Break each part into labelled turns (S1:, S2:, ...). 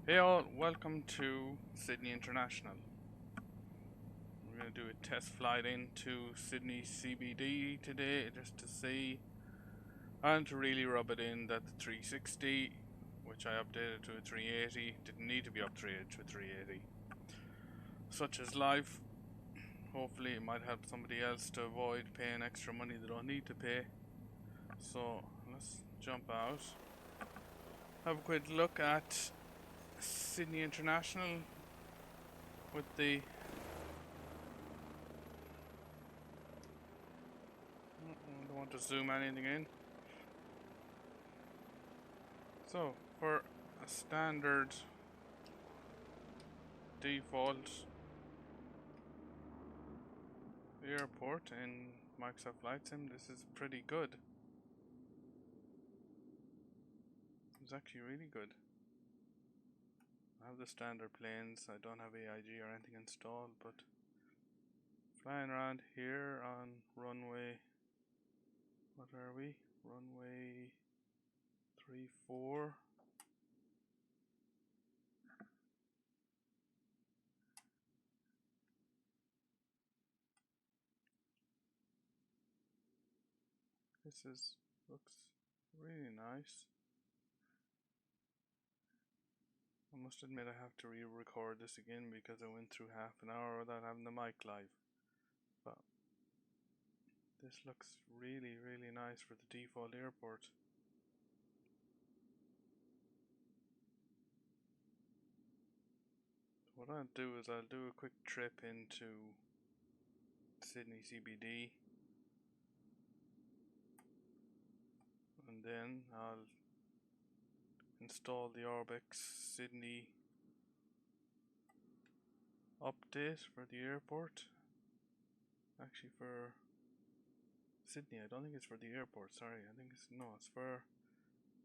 S1: Hey all, welcome to Sydney International. We're going to do a test flight into Sydney CBD today just to see and to really rub it in that the 360, which I updated to a 380, didn't need to be upgraded to a 380. Such as life. Hopefully it might help somebody else to avoid paying extra money they don't need to pay. So let's jump out. Have a quick look at Sydney International with the I don't want to zoom anything in. So for a standard default airport in Microsoft Flight Sim, this is pretty good. It's actually really good. I have the standard planes, I don't have AIG or anything installed, but flying around here on runway, what are we? Runway 34. Looks really nice. I must admit I have to re-record this again because I went through half an hour without having the mic live. But this looks really, really nice for the default airport. What I'll do is I'll do a quick trip into Sydney CBD and then I'll install the Orbx Sydney update for the airport. Actually for Sydney, I don't think it's for the airport, sorry, I think it's for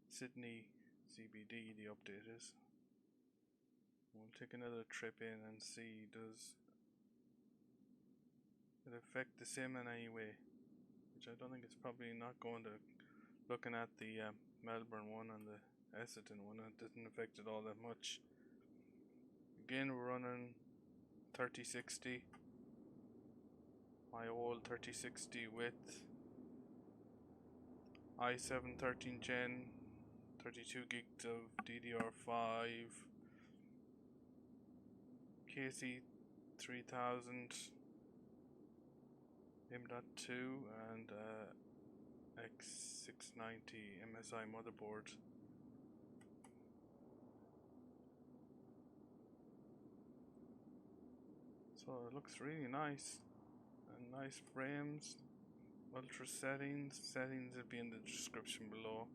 S1: Sydney CBD the update is. We'll take another trip in and see does it affect the sim in any way, which I don't think it's probably not going to. Looking at the Melbourne one and the Essendon one, it didn't affect it all that much. Again, we're running 3060, my old 3060 with i7 13 Gen, 32 gigs of DDR5, KC 3000, M.2 and X690 MSI motherboard. So it looks really nice, and nice frames, ultra settings. Settings will be in the description below,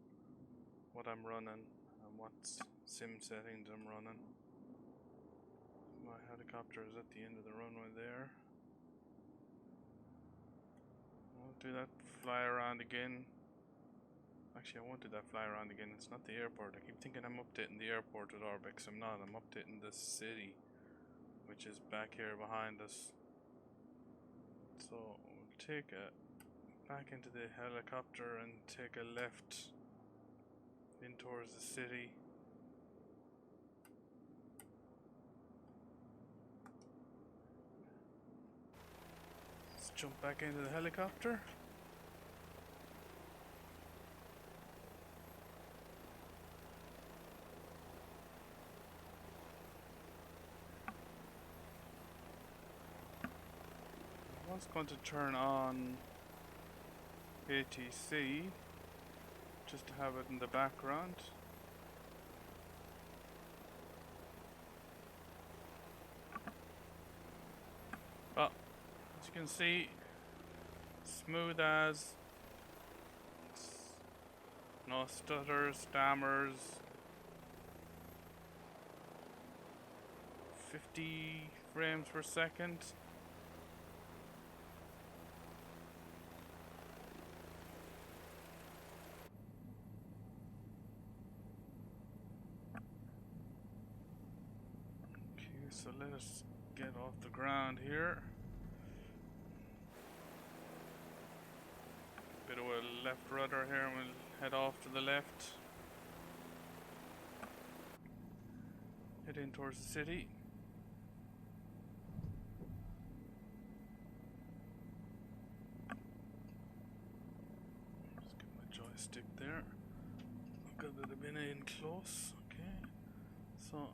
S1: what I'm running and what sim settings I'm running. My helicopter is at the end of the runway there. I'll do that fly around again. Actually, I won't do that fly around again, it's not the airport. I keep thinking I'm updating the airport with Orbx, I'm not, I'm updating the city, which is back here behind us. So we'll take a back into the helicopter and take a left in towards the city. Let's jump back into the helicopter. I was going to turn on ATC just to have it in the background. But as you can see, smooth as, no stutters, stammers, 50 frames per second. Okay, so let us get off the ground here. Bit of a left rudder here and we'll head off to the left. head in towards the city. Just get my joystick there. I've got it a bit in close. Okay, so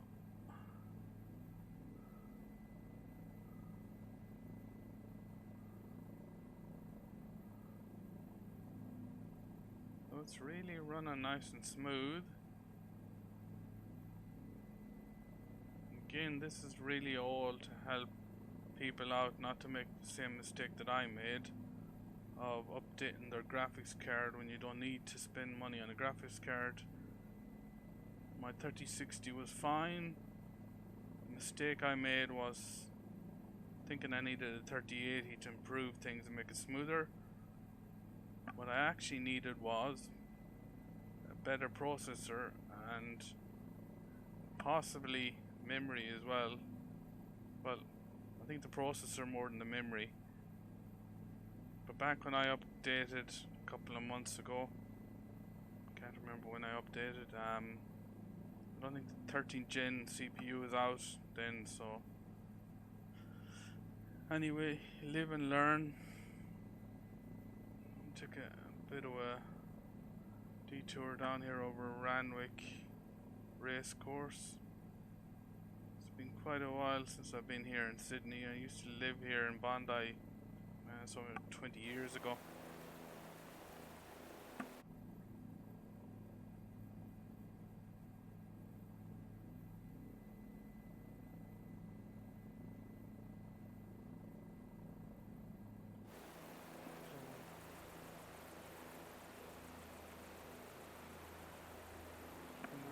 S1: it's really running nice and smooth. Again, this is really all to help people out not to make the same mistake that I made of updating their graphics card when you don't need to spend money on a graphics card. My 3060 was fine. The mistake I made was thinking I needed a 3080 to improve things and make it smoother. What I actually needed was a better processor and possibly memory as well. Well, I think the processor more than the memory. But back when I updated a couple of months ago, can't remember when I updated, I don't think the 13th gen CPU was out then, so anyway, live and learn. Took a bit of a detour down here over Ranwick race course. It's been quite a while since I've been here in Sydney. I used to live here in Bondi, so 20 years ago.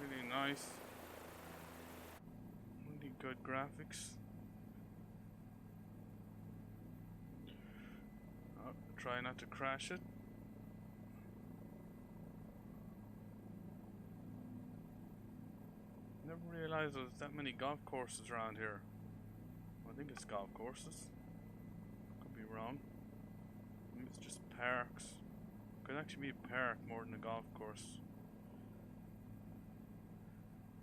S1: Really nice. Really good graphics. Try not to crash it. Never realized there was that many golf courses around here. I think it's golf courses. Could be wrong. Maybe it's just parks. Could actually be a park more than a golf course.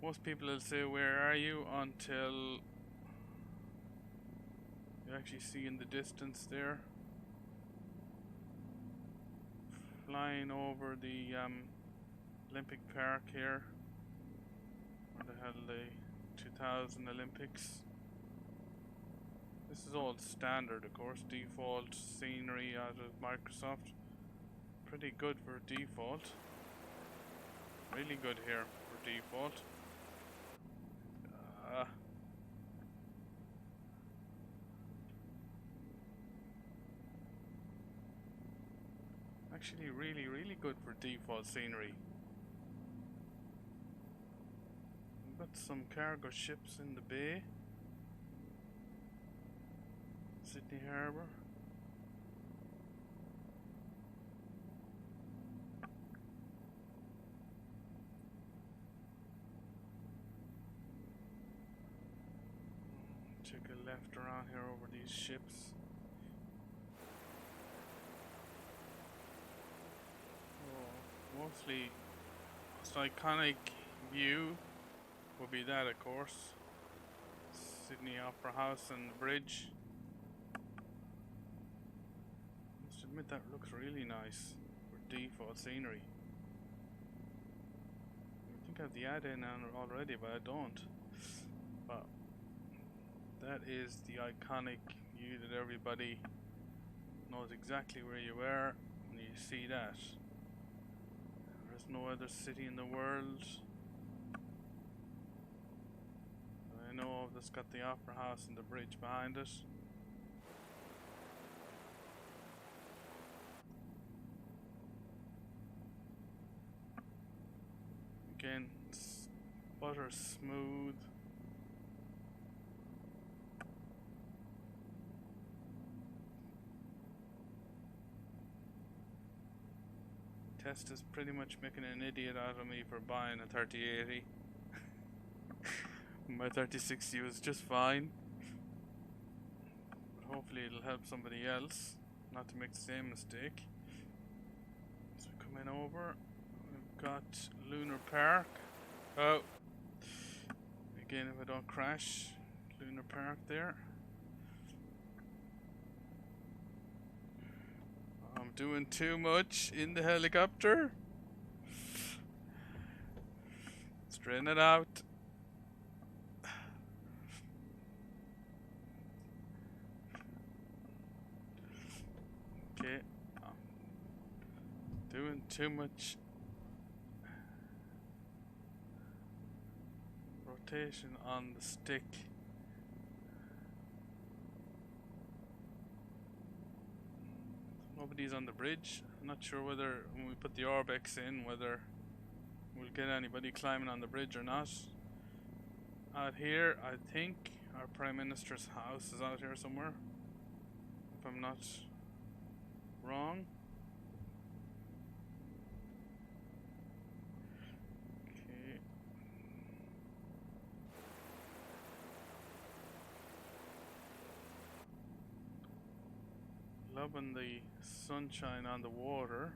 S1: Most people will say, "Where are you?" until you actually see in the distance there, flying over the Olympic Park here, where they had the 2000 Olympics. This is all standard, of course, default scenery out of Microsoft. Pretty good for default. Really good here for default. Actually really good for default scenery. We've got some cargo ships in the bay. Sydney Harbour. Take a left around here over these ships. Mostly, most iconic view would be that, of course. Sydney Opera House and the bridge. Must admit that looks really nice for default scenery. I think I have the ad in on it already, but I don't. But that is the iconic view that everybody knows exactly where you are when you see that. No other city in the world I know of that's got the Opera House and the bridge behind it. Again, it's butter smooth. Test is pretty much making an idiot out of me for buying a 3080. My 3060 was just fine. But hopefully it'll help somebody else not to make the same mistake. So coming over, we've got Lunar Park. Oh, we again if I don't crash. Lunar Park there. I'm doing too much in the helicopter. Straighten it out. Okay. Doing too much rotation on the stick. Nobody's on the bridge. I'm not sure whether when we put the Orbex in whether we'll get anybody climbing on the bridge or not. Out here, I think our Prime Minister's house is out here somewhere, if I'm not wrong. Okay. Loving the sunshine on the water.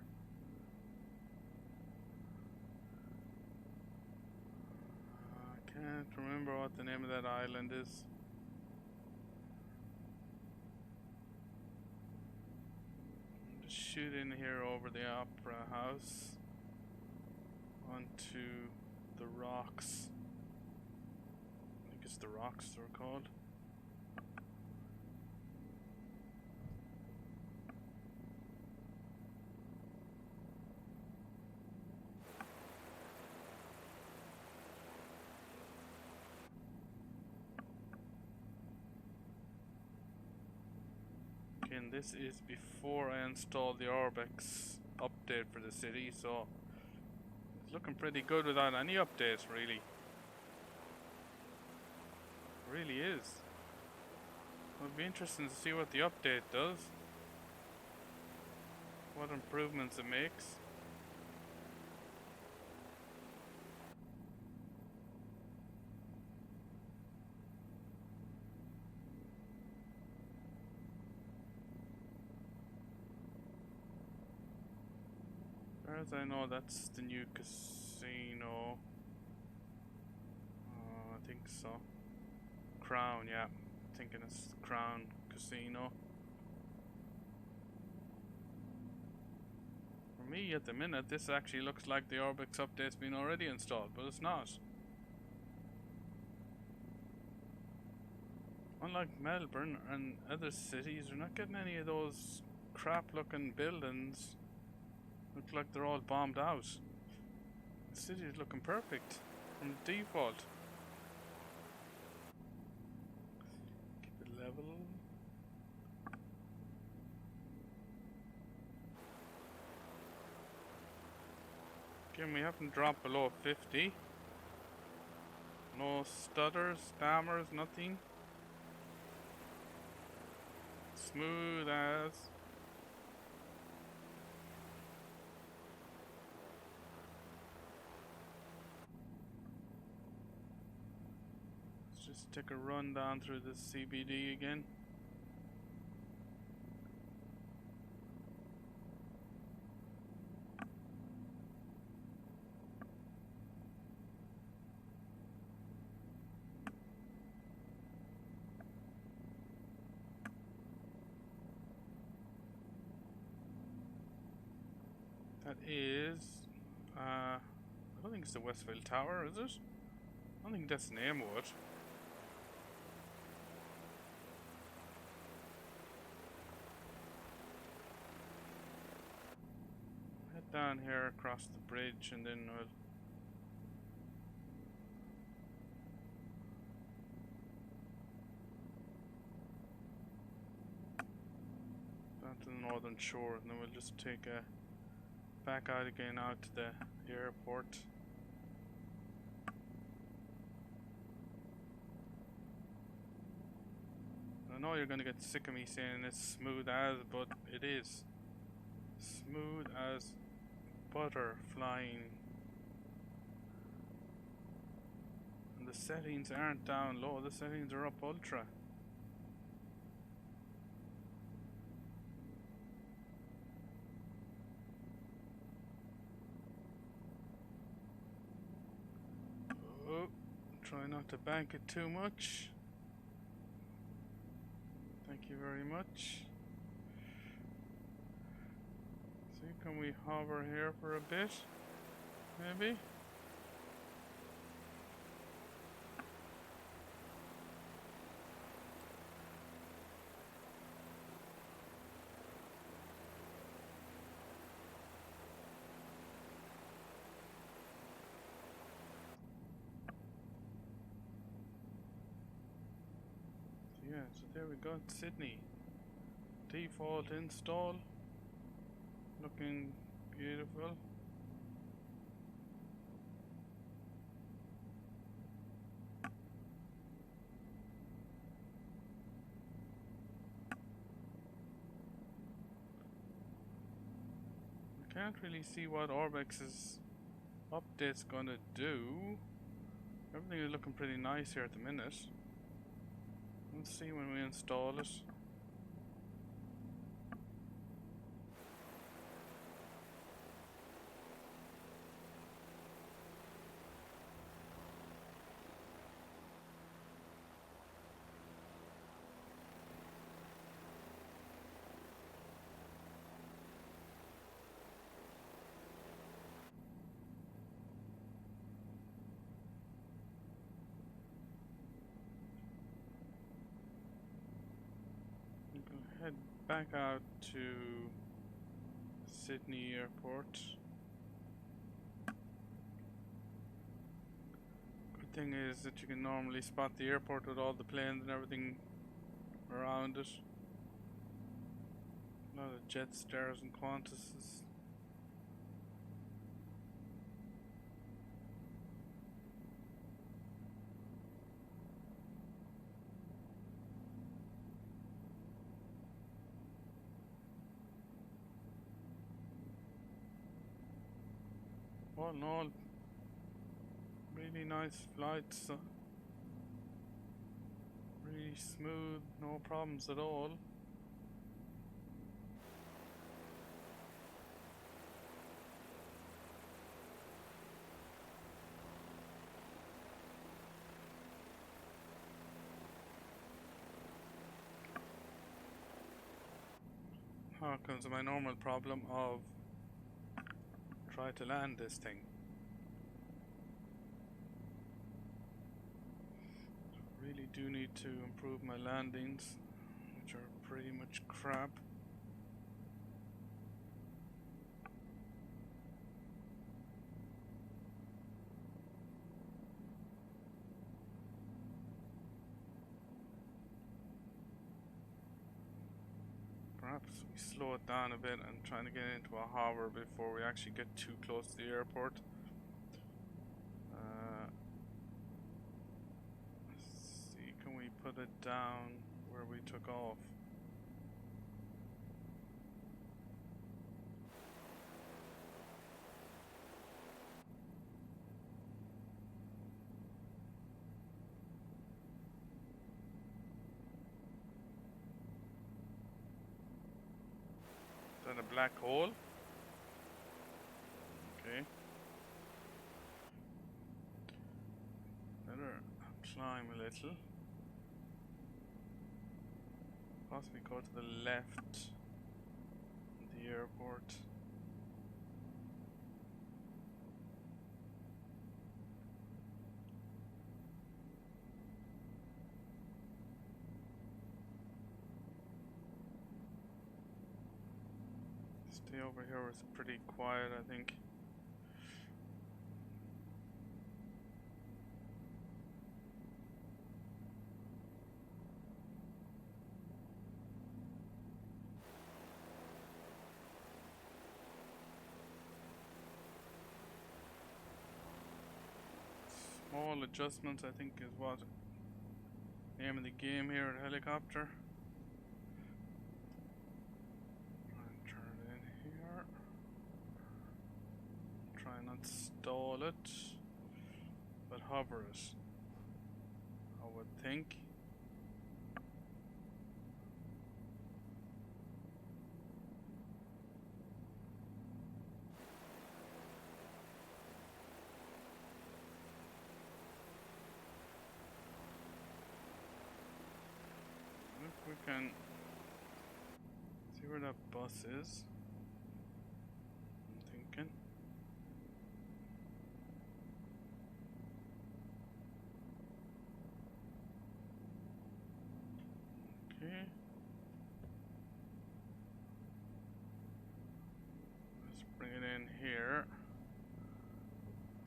S1: Can't remember what the name of that island is. Just shoot in here over the Opera House onto the rocks. I think it's the rocks they're called. And this is before I installed the Orbex update for the city, so it's looking pretty good without any updates, really. It really is. It'll be interesting to see what the update does, what improvements it makes. As I know, that's the new casino. I think so. Crown, yeah. Thinking it's Crown Casino. For me, at the minute, this actually looks like the Orbex update's been already installed, but it's not. Unlike Melbourne and other cities, we're not getting any of those crap-looking buildings. Look like they're all bombed out. The city is looking perfect from default. Keep it level. Again, we haven't dropped below 50. No stutters, stammers, nothing. Smooth as. Just take a run down through the CBD again. That is, I don't think it's the Westville Tower, is it? I don't think that's the name of it. Down here across the bridge and then we'll down to the northern shore, and then we'll just take a back out again out to the airport. I know you're gonna get sick of me saying it's smooth as, but it is smooth as butter flying. And the settings aren't down low, the settings are up ultra. Try not to bank it too much. Thank you very much. See, can we hover here for a bit? Maybe? Yeah, so there we go, Sydney. Default install. Looking beautiful. I can't really see what Orbex's update's gonna do. Everything is looking pretty nice here at the minute. Let's see when we install it. Head back out to Sydney Airport. Good thing is that you can normally spot the airport with all the planes and everything around it. A lot of Jetstars and Qantases. All in all, really nice flights, really smooth, no problems at all. Now comes my normal problem of try to land this thing. Really do need to improve my landings, which are pretty much crap. Perhaps we slow it down a bit and trying to get into a hover before we actually get too close to the airport. Let's see, can we put it down where we took off? Is that a black hole? Okay. Better climb a little. Possibly go to the left of the airport. Stay over here where it's pretty quiet, I think. Small adjustments, I think, is what name of the game here at helicopter. And turn it in here. Try not stall it, but hover it, I would think. we can see where that bus is. I'm thinking. Okay. Let's bring it in here.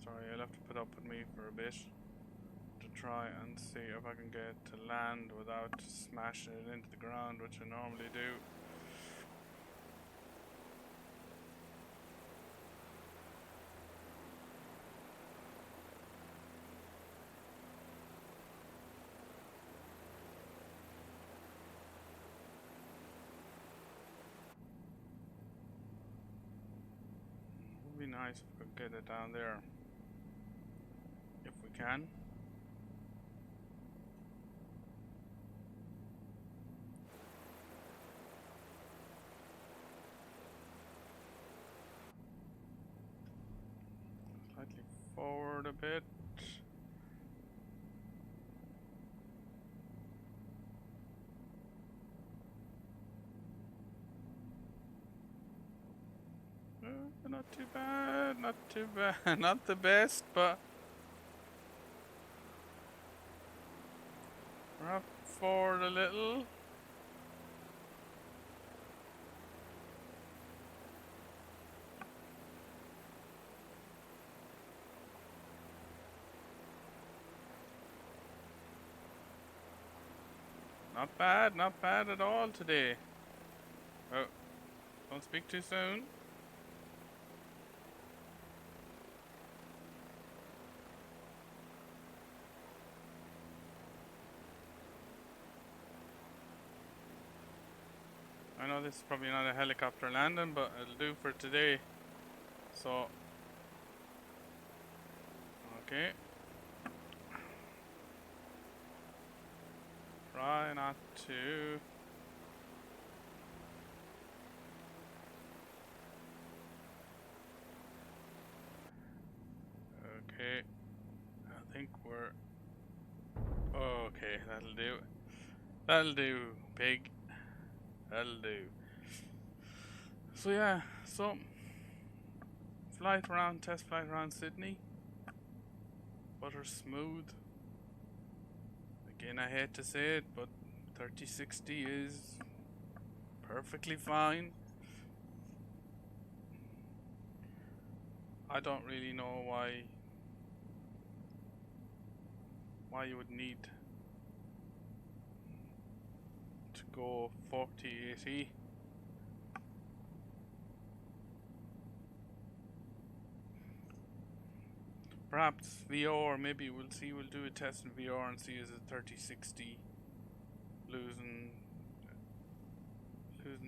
S1: Sorry, I'll have to put up with me for a bit to try and see if I can get it to land without smashing it into the ground, which I normally do. It would be nice if we could get it down there. If we can. Slightly forward a bit. Not too bad, not too bad. Not the best, but we're up forward a little. Not bad at all today. Oh, don't speak too soon. I know this is probably not a helicopter landing, but it'll do for today. So, okay. Try not to. Okay. I think we're. Okay, that'll do. That'll do, pig. That'll do. So yeah, so test flight around Sydney. Butter smooth. Again, I hate to say it, but 3060 is perfectly fine. I don't really know why you would need to go 4080. Perhaps VR, maybe we'll do a test in VR and see is it 3060 losing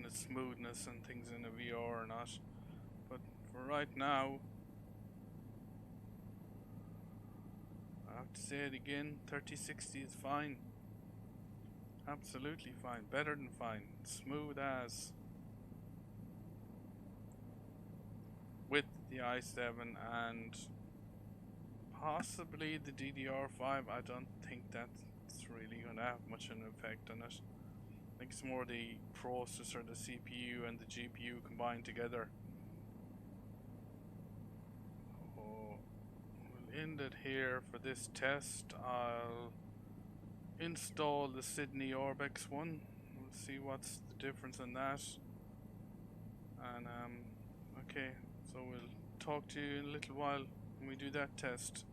S1: its smoothness and things in a VR or not. But for right now, I have to say it again, 3060 is fine. Absolutely fine, better than fine, smooth as. With the i7 and possibly the DDR5, I don't think that's really going to have much of an effect on it. I think it's more the processor, the CPU and the GPU combined together. So we'll end it here for this test. I'll install the Sydney Orbex one. We'll see what's the difference in that. And okay, so we'll talk to you in a little while when we do that test.